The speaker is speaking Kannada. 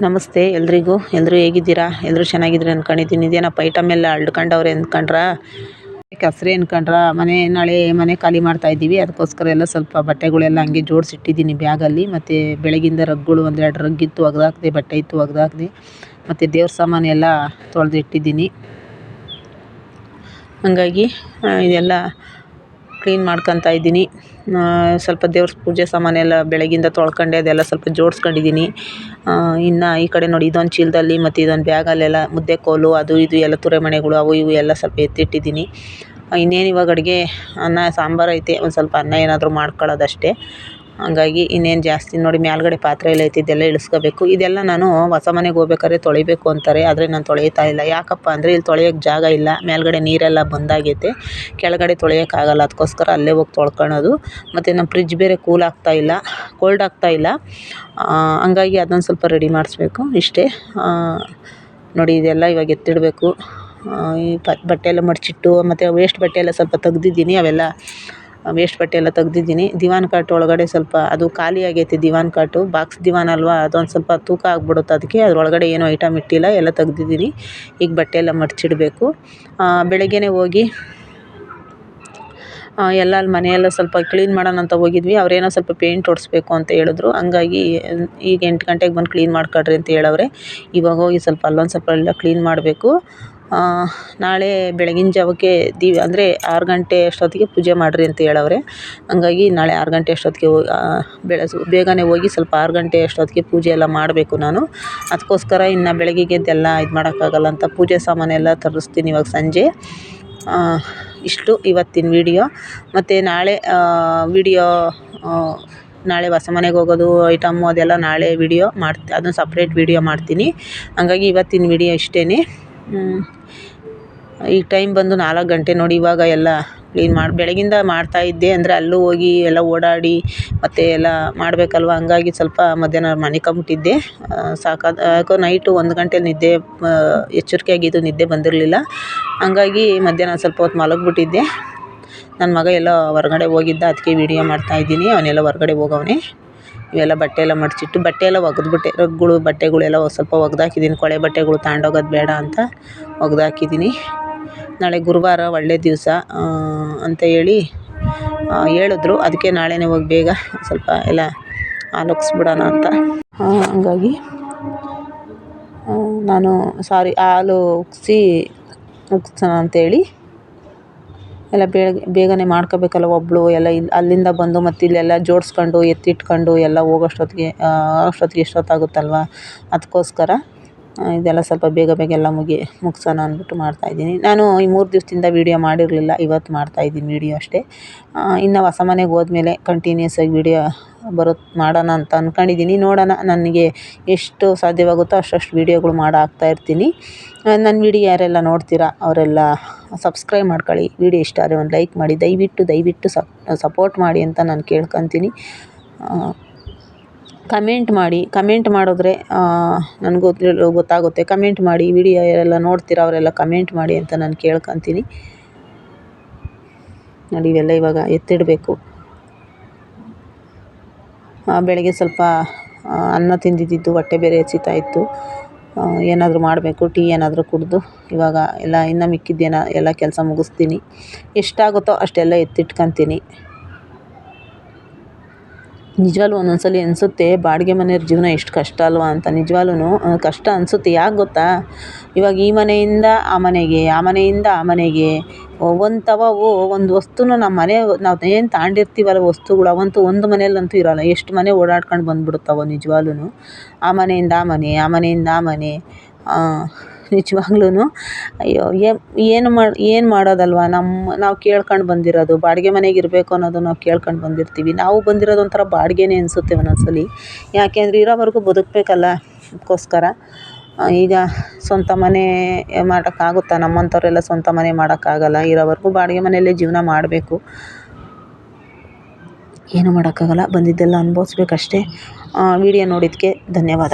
ನಮಸ್ತೆ ಎಲ್ರಿಗೂ. ಎಲ್ಲರೂ ಹೇಗಿದ್ದೀರಾ? ಎಲ್ಲರೂ ಚೆನ್ನಾಗಿದ್ದೀರ ಅನ್ಕೊಂಡಿದ್ದೀನಿ. ಇದೇನಪ್ಪ ಐಟಮ್ ಎಲ್ಲ ಅಳ್ಕೊಂಡವ್ರೆ ಅಂದ್ಕೊಂಡ್ರ, ಕಸರೆ ಅನ್ಕೊಂಡ್ರ. ನಾಳೆ ಮನೆ ಖಾಲಿ ಮಾಡ್ತಾ ಇದ್ದೀವಿ. ಅದಕ್ಕೋಸ್ಕರ ಎಲ್ಲ ಸ್ವಲ್ಪ ಬಟ್ಟೆಗಳೆಲ್ಲ ಹಂಗೆ ಜೋಡಿಸಿಟ್ಟಿದ್ದೀನಿ ಬ್ಯಾಗಲ್ಲಿ. ಮತ್ತು ಬೆಳಗಿಂದ ರಗ್ಗಳು ಒಂದೆರಡು ರಗ್ ಇತ್ತು ಒಗ್ದಾಕ್ದೆ, ಬಟ್ಟೆ ಇತ್ತು ಒಗ್ದಾಕ್ದೆ. ಮತ್ತು ದೇವ್ರ ಸಾಮಾನು ಎಲ್ಲ ತೊಳೆದಿಟ್ಟಿದ್ದೀನಿ. ಹಾಗಾಗಿ ಇದೆಲ್ಲ ಕ್ಲೀನ್ ಮಾಡ್ಕೊತಾ ಇದ್ದೀನಿ. ಸ್ವಲ್ಪ ದೇವ್ರ ಪೂಜೆ ಸಾಮಾನೆಲ್ಲ ಬೆಳಗಿಂದ ತೊಳ್ಕೊಂಡೆ, ಅದೆಲ್ಲ ಸ್ವಲ್ಪ ಜೋಡಿಸ್ಕೊಂಡಿದ್ದೀನಿ. ಇನ್ನು ಈ ಕಡೆ ನೋಡಿ, ಇದೊಂದು ಚೀಲದಲ್ಲಿ ಮತ್ತು ಇದೊಂದು ಬ್ಯಾಗಲ್ಲೆಲ್ಲ ಮುದ್ದೆ ಕೋಲು ಅದು ಇದು ಎಲ್ಲ ತುರೆಮಣೆಗಳು ಅವು ಇವು ಎಲ್ಲ ಸ್ವಲ್ಪ ಎತ್ತಿಟ್ಟಿದ್ದೀನಿ. ಇನ್ನೇನು ಇವಾಗ ಅಡುಗೆ ಅನ್ನ ಸಾಂಬಾರು ಐತೆ, ಒಂದು ಸ್ವಲ್ಪ ಅನ್ನ ಏನಾದರೂ ಮಾಡ್ಕೊಳ್ಳೋದಷ್ಟೇ. ಹಂಗಾಗಿ ಇನ್ನೇನು ಜಾಸ್ತಿ ನೋಡಿ, ಮೇಲ್ಗಡೆ ಪಾತ್ರೆ ಎಲ್ಲ ಐತೆ, ಇದೆಲ್ಲ ಇಳಿಸ್ಕೋಬೇಕು. ಇದೆಲ್ಲ ನಾನು ಹೊಸ ಮನೆಗೆ ಹೋಗ್ಬೇಕಾದ್ರೆ ತೊಳಿಬೇಕು ಅಂತಾರೆ, ಆದರೆ ನಾನು ತೊಳಿತಾ ಇಲ್ಲ. ಯಾಕಪ್ಪ ಅಂದರೆ ಇಲ್ಲಿ ತೊಳೆಯೋಕ್ಕೆ ಜಾಗ ಇಲ್ಲ, ಮೇಲ್ಗಡೆ ನೀರೆಲ್ಲ ಬಂದಾಗೈತೆ, ಕೆಳಗಡೆ ತೊಳೆಯೋಕ್ಕಾಗಲ್ಲ. ಅದಕ್ಕೋಸ್ಕರ ಅಲ್ಲೇ ಹೋಗಿ ತೊಳ್ಕೊಳ್ಳೋದು. ಮತ್ತು ನಮ್ಮ ಫ್ರಿಜ್ ಬೇರೆ ಕೋಲ್ಡ್ ಆಗ್ತಾಯಿಲ್ಲ. ಹಂಗಾಗಿ ಅದನ್ನು ಸ್ವಲ್ಪ ರೆಡಿ ಮಾಡಿಸ್ಬೇಕು ಇಷ್ಟೇ. ನೋಡಿ ಇದೆಲ್ಲ ಇವಾಗ ಎತ್ತಿಡಬೇಕು. ಈ ಬಟ್ಟೆ ಎಲ್ಲ ಮಡಚಿಟ್ಟು, ಮತ್ತು ವೇಸ್ಟ್ ಬಟ್ಟೆ ಎಲ್ಲ ಸ್ವಲ್ಪ ತೆಗ್ದಿದ್ದೀನಿ. ಅವೆಲ್ಲ ವೇಸ್ಟ್ ಬಟ್ಟೆ ಎಲ್ಲ ತೆಗ್ದಿದ್ದೀನಿ. ದಿವಾನ್ ಕಾಟ್ ಒಳಗಡೆ ಸ್ವಲ್ಪ ಅದು ಖಾಲಿ ಆಗೈತೆ. ದಿವಾನ್ ಕಾಟು ಬಾಕ್ಸ್ ದಿವಾನ್ ಅಲ್ವಾ, ಅದೊಂದು ಸ್ವಲ್ಪ ತೂಕ ಆಗ್ಬಿಡುತ್ತೆ. ಅದಕ್ಕೆ ಅದರೊಳಗಡೆ ಏನೂ ಐಟಮ್ ಇಟ್ಟಿಲ್ಲ, ಎಲ್ಲ ತೆಗ್ದಿದ್ದೀನಿ. ಈಗ ಬಟ್ಟೆ ಎಲ್ಲ ಮಡಚಿಡಬೇಕು. ಬೆಳಗ್ಗೆನೇ ಹೋಗಿ ಎಲ್ಲ ಅಲ್ಲಿ ಮನೆಯೆಲ್ಲ ಸ್ವಲ್ಪ ಕ್ಲೀನ್ ಮಾಡೋಣ ಅಂತ ಹೋಗಿದ್ವಿ. ಅವರೇನೋ ಸ್ವಲ್ಪ ಪೇಂಟ್ ಹೊಡಿಸ್ಬೇಕು ಅಂತ ಹೇಳಿದ್ರು. ಹಂಗಾಗಿ ಈಗ 8 ಗಂಟೆಗೆ ಬಂದು ಕ್ಲೀನ್ ಮಾಡ್ಕೊಳ್ರಿ ಅಂತ ಹೇಳವ್ರೆ. ಇವಾಗ ಹೋಗಿ ಸ್ವಲ್ಪ ಅಲ್ಲೊಂದು ಸ್ವಲ್ಪ ಎಲ್ಲ ಕ್ಲೀನ್ ಮಾಡಬೇಕು. ನಾಳೆ ಬೆಳಗಿನ ಜಾವಕ್ಕೆ ಅಂದರೆ 6 ಗಂಟೆ ಅಷ್ಟೊತ್ತಿಗೆ ಪೂಜೆ ಮಾಡಿರಿ ಅಂತ ಹೇಳವ್ರೆ. ಹಂಗಾಗಿ ನಾಳೆ 6 ಗಂಟೆ ಅಷ್ಟೊತ್ತಿಗೆ ಬೇಗನೆ ಹೋಗಿ ಸ್ವಲ್ಪ 6 ಗಂಟೆ ಅಷ್ಟೊತ್ತಿಗೆ ಪೂಜೆ ಎಲ್ಲ ಮಾಡಬೇಕು ನಾನು. ಅದಕ್ಕೋಸ್ಕರ ಇನ್ನು ಬೆಳಗ್ಗೆಗೆ ಎದ್ದೆಲ್ಲ ಇದು ಮಾಡೋಕ್ಕಾಗಲ್ಲ ಅಂತ ಪೂಜೆ ಸಾಮಾನೆಲ್ಲ ತರಿಸ್ತೀನಿ ಇವಾಗ ಸಂಜೆ. ಇಷ್ಟು ಇವತ್ತಿನ ವಿಡಿಯೋ. ಮತ್ತು ನಾಳೆ ನಾಳೆ ಹೊಸ ಮನೆಗೆ ಹೋಗೋದು ಐಟಮ್ಮು ಅದೆಲ್ಲ ನಾಳೆ ಅದನ್ನು ಸಪ್ರೇಟ್ ವಿಡಿಯೋ ಮಾಡ್ತೀನಿ. ಹಂಗಾಗಿ ಇವತ್ತಿನ ವಿಡಿಯೋ ಇಷ್ಟೇ. ಈಗ ಟೈಮ್ ಬಂದು 4 ಗಂಟೆ ನೋಡಿ. ಇವಾಗ ಎಲ್ಲ ಕ್ಲೀನ್ ಬೆಳಗಿಂದ ಮಾಡ್ತಾಯಿದ್ದೆ, ಅಂದರೆ ಅಲ್ಲೂ ಹೋಗಿ ಎಲ್ಲ ಓಡಾಡಿ ಮತ್ತು ಎಲ್ಲ ಮಾಡಬೇಕಲ್ವ. ಹಂಗಾಗಿ ಸ್ವಲ್ಪ ಮಧ್ಯಾಹ್ನ ಮಲ್ಕೊಂಬಿಟ್ಟಿದ್ದೆ. ಯಾಕೋ ನೈಟು 1 ಗಂಟೆಲಿ ನಿದ್ದೆ ಎಚ್ಚರಿಕೆ ಆಗಿದ್ದು, ನಿದ್ದೆ ಬಂದಿರಲಿಲ್ಲ. ಹಂಗಾಗಿ ಮಧ್ಯಾಹ್ನ ಸ್ವಲ್ಪ ಹೊತ್ತು ಮಲಗಿಬಿಟ್ಟಿದ್ದೆ. ನನ್ನ ಮಗ ಎಲ್ಲೋ ಹೊರಗಡೆ ಹೋಗಿದ್ದ, ಅದಕ್ಕೆ ವಿಡಿಯೋ ಮಾಡ್ತಾಯಿದ್ದೀನಿ. ಅವನೆಲ್ಲ ಹೊರಗಡೆ ಹೋಗವನೆ. ಇವೆಲ್ಲ ಬಟ್ಟೆ ಎಲ್ಲ ಮಡಚಿಟ್ಟು ಬಟ್ಟೆ ಎಲ್ಲ ಒಗೆದ್ಬಿಟ್ಟೆ. ರಗ್ಗಳು ಬಟ್ಟೆಗಳೆಲ್ಲ ಸ್ವಲ್ಪ ಒಗೆದಾಕಿದ್ದೀನಿ. ಕೊಳೆ ಬಟ್ಟೆಗಳು ತಗೊಂಡೋಗೋದು ಬೇಡ ಅಂತ ಒಗೆದಾಕಿದ್ದೀನಿ. ನಾಳೆ ಗುರುವಾರ ಒಳ್ಳೆ ದಿವಸ ಅಂತ ಹೇಳಿದ್ರು. ಅದಕ್ಕೆ ನಾಳೆನೇ ಹೋಗಿ ಬೇಗ ಸ್ವಲ್ಪ ಎಲ್ಲ ಹಾಲುಗ್ಸ್ಬಿಡೋಣ ಅಂತ. ಹಂಗಾಗಿ ನಾನು ಹಾಲು ಉಗ್ಸೋಣ ಅಂತೇಳಿ ಎಲ್ಲ ಬೇಗನೆ ಮಾಡ್ಕೋಬೇಕಲ್ಲ ಒಬ್ಬಳು. ಎಲ್ಲ ಅಲ್ಲಿಂದ ಬಂದು ಮತ್ತು ಇಲ್ಲೆಲ್ಲ ಜೋಡಿಸ್ಕೊಂಡು ಎತ್ತಿಟ್ಕೊಂಡು ಎಲ್ಲ ಹೋಗೋಷ್ಟೊತ್ತಿಗೆ ಎಷ್ಟೊತ್ತಾಗುತ್ತಲ್ವ. ಅದಕ್ಕೋಸ್ಕರ ಇದೆಲ್ಲ ಸ್ವಲ್ಪ ಬೇಗ ಎಲ್ಲ ಮುಗಿಸೋಣ ಅಂದ್ಬಿಟ್ಟು ಮಾಡ್ತಾಯಿದ್ದೀನಿ. ನಾನು ಈ 3 ದಿವಸದಿಂದ ವೀಡಿಯೋ ಮಾಡಿರಲಿಲ್ಲ, ಇವತ್ತು ಮಾಡ್ತಾಯಿದ್ದೀನಿ ವೀಡಿಯೋ ಅಷ್ಟೇ. ಇನ್ನು ಹೊಸ ಮನೆಗೆ ಹೋದ್ಮೇಲೆ ಕಂಟಿನ್ಯೂಸ್ ಆಗಿ ವೀಡಿಯೋ ಮಾಡೋಣ ಅಂತ ಅಂದ್ಕೊಂಡಿದ್ದೀನಿ. ನೋಡೋಣ, ನನಗೆ ಎಷ್ಟು ಸಾಧ್ಯವಾಗುತ್ತೋ ಅಷ್ಟು ವೀಡಿಯೋಗಳು ಹಾಕ್ತಾಯಿರ್ತೀನಿ. ನನ್ನ ವೀಡಿಯೋ ಯಾರೆಲ್ಲ ನೋಡ್ತೀರಾ ಅವರೆಲ್ಲ ಸಬ್ಸ್ಕ್ರೈಬ್ ಮಾಡ್ಕೊಳ್ಳಿ. ವೀಡಿಯೋ ಇಷ್ಟ ಆದರೆ ಒಂದು ಲೈಕ್ ಮಾಡಿ. ದಯವಿಟ್ಟು ಸಪೋರ್ಟ್ ಮಾಡಿ ಅಂತ ನಾನು ಕೇಳ್ಕೊತೀನಿ. ಕಮೆಂಟ್ ಮಾಡಿದ್ರೆ ನನಗೂ ಗೊತ್ತಾಗುತ್ತೆ. ಕಮೆಂಟ್ ಮಾಡಿ. ವಿಡಿಯೋ ಯಾರೆಲ್ಲ ನೋಡ್ತೀರಾ ಅವರೆಲ್ಲ ಕಮೆಂಟ್ ಮಾಡಿ ಅಂತ ನಾನು ಕೇಳ್ಕೊತೀನಿ. ನೋಡಿ ಇವೆಲ್ಲ ಇವಾಗ ಎತ್ತಿಡಬೇಕು. ಬೆಳಗ್ಗೆ ಸ್ವಲ್ಪ ಅನ್ನ ತಿಂದಿದ್ದು ಹೊಟ್ಟೆ ಬೇರೆ ಹಸಿತಾ ಇತ್ತು. ಏನಾದರೂ ಮಾಡಬೇಕು, ಟೀ ಏನಾದರೂ ಕುಡಿದು ಇವಾಗ ಎಲ್ಲ ಇನ್ನು ಮಿಕ್ಕಿದ್ದೇನ ಎಲ್ಲ ಕೆಲಸ ಮುಗಿಸ್ತೀನಿ. ಎಷ್ಟಾಗುತ್ತೋ ಅಷ್ಟೆಲ್ಲ ಎತ್ತಿಟ್ಕೊತೀನಿ. ನಿಜವಾಗ್ಲೂ ಒಂದೊಂದ್ಸಲಿ ಅನಿಸುತ್ತೆ, ಬಾಡಿಗೆ ಮನೆಯವ್ರ ಜೀವನ ಎಷ್ಟು ಕಷ್ಟ ಅಲ್ವಾ ಅಂತ. ನಿಜವಾಗ್ಲೂ ಕಷ್ಟ ಅನಿಸುತ್ತೆ. ಯಾಕೆ ಗೊತ್ತಾ, ಇವಾಗ ಈ ಮನೆಯಿಂದ ಆ ಮನೆಗೆ, ಆ ಮನೆಯಿಂದ ಆ ಮನೆಗೆ ಒಂದು ವಸ್ತುನೂ ನಾವು ಏನು ತಗೊಂಡಿರ್ತೀವಲ್ಲ ವಸ್ತುಗಳು, ಅವಂತೂ ಒಂದು ಮನೆಯಲ್ಲಂತೂ ಇರೋಲ್ಲ. ಎಷ್ಟು ಮನೆ ಓಡಾಡ್ಕೊಂಡು ಬಂದುಬಿಡುತ್ತವ ನಿಜವಾಗ್ಲೂ. ಆ ಮನೆಯಿಂದ ಆ ಮನೆ, ಆ ಮನೆಯಿಂದ ಆ ಮನೆ. ನಿಜವಾಗ್ಲೂ ಅಯ್ಯೋ ಏನು ಮಾಡೋದಲ್ವ. ನಾವು ಕೇಳ್ಕೊಂಡು ಬಂದಿರೋದು ಬಾಡಿಗೆ ಮನೆಗೆ ಇರಬೇಕು ಅನ್ನೋದು ನಾವು ಕೇಳ್ಕೊಂಡು ಬಂದಿರ್ತೀವಿ. ನಾವು ಬಂದಿರೋದು ಒಂಥರ ಬಾಡಿಗೆನೇ ಅನಿಸುತ್ತೆ ಒಂದೊಂದ್ಸಲಿ. ಯಾಕೆಂದರೆ ಇರೋವರೆಗೂ ಬದುಕಬೇಕಲ್ಲ, ಅದಕ್ಕೋಸ್ಕರ. ಈಗ ಸ್ವಂತ ಮನೆ ಮಾಡೋಕ್ಕಾಗುತ್ತಾ? ನಮ್ಮಂಥವರೆಲ್ಲ ಸ್ವಂತ ಮನೆ ಮಾಡೋಕ್ಕಾಗಲ್ಲ. ಇರೋವರೆಗೂ ಬಾಡಿಗೆ ಮನೆಯಲ್ಲೇ ಜೀವನ ಮಾಡಬೇಕು. ಏನು ಮಾಡೋಕ್ಕಾಗಲ್ಲ, ಬಂದಿದ್ದೆಲ್ಲ ಅನುಭವಿಸ್ಬೇಕಷ್ಟೇ. ವಿಡಿಯೋ ನೋಡಿದ್ದಕ್ಕೆ ಧನ್ಯವಾದ.